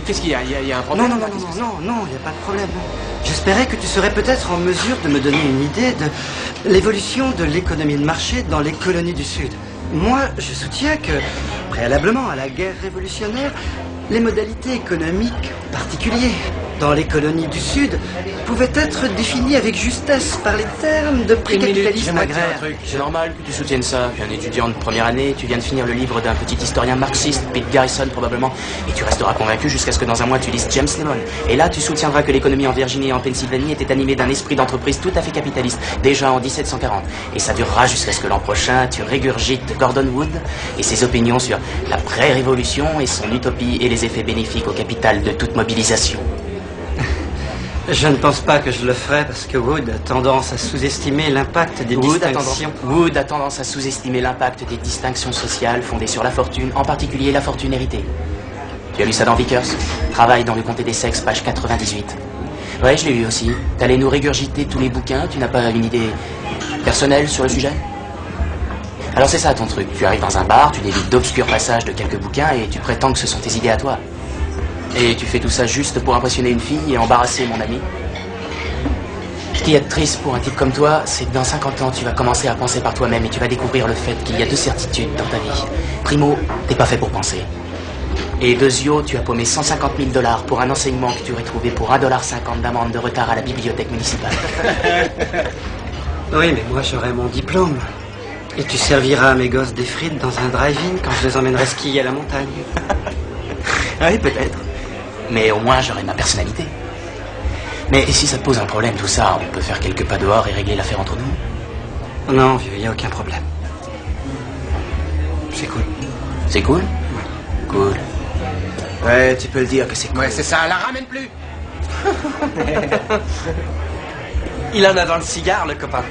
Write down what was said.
Qu'est-ce qu'il y a? Il y a un problème? Non, il n'y a pas de problème. J'espérais que tu serais peut-être en mesure de me donner une idée de l'évolution de l'économie de marché dans les colonies du Sud. Moi, je soutiens que, préalablement à la guerre révolutionnaire, les modalités économiques particulières dans les colonies du Sud pouvaient être définies avec justesse par les termes de pré-capitalisme agraire. C'est normal que tu soutiennes ça. Tu es un étudiant de première année, tu viens de finir le livre d'un petit historien marxiste, Pete Garrison probablement, et tu resteras convaincu jusqu'à ce que dans un mois tu lises James Lemon. Et là, tu soutiendras que l'économie en Virginie et en Pennsylvanie était animée d'un esprit d'entreprise tout à fait capitaliste, déjà en 1740. Et ça durera jusqu'à ce que l'an prochain, tu régurgites Gordon Wood et ses opinions sur la pré-révolution et son utopie et les effets bénéfiques au capital de toute mobilisation. Je ne pense pas que je le ferai parce que Wood a tendance à sous-estimer l'impact des distinctions. Wood a tendance à sous-estimer l'impact des distinctions sociales fondées sur la fortune, en particulier la fortune héritée. Tu as lu ça dans Vickers? Travail dans le comté des sexes, page 98. Ouais, je l'ai lu aussi. T'allais nous régurgiter tous les bouquins, tu n'as pas une idée personnelle sur le sujet? Alors c'est ça ton truc, tu arrives dans un bar, tu délites d'obscurs passages de quelques bouquins et tu prétends que ce sont tes idées à toi. Et tu fais tout ça juste pour impressionner une fille et embarrasser mon ami. Ce qu'il y a de triste pour un type comme toi, c'est que dans 50 ans, tu vas commencer à penser par toi-même et tu vas découvrir le fait qu'il y a deux certitudes dans ta vie. Primo, t'es pas fait pour penser. Et deuxio, tu as paumé 150 000 $ pour un enseignement que tu aurais trouvé pour 1,50 $ d'amende de retard à la bibliothèque municipale. Oui, mais moi j'aurai mon diplôme. Et tu serviras à mes gosses des frites dans un drive-in quand je les emmènerai skier à la montagne. Oui, peut-être. Mais au moins, j'aurai ma personnalité. Mais si ça te pose un problème, tout ça, on peut faire quelques pas dehors et régler l'affaire entre nous. Non, vieux, il n'y a aucun problème. C'est cool. C'est cool? Cool. Ouais, tu peux le dire que c'est cool. Ouais, c'est ça, la ramène plus. Il en a dans le cigare, le copain.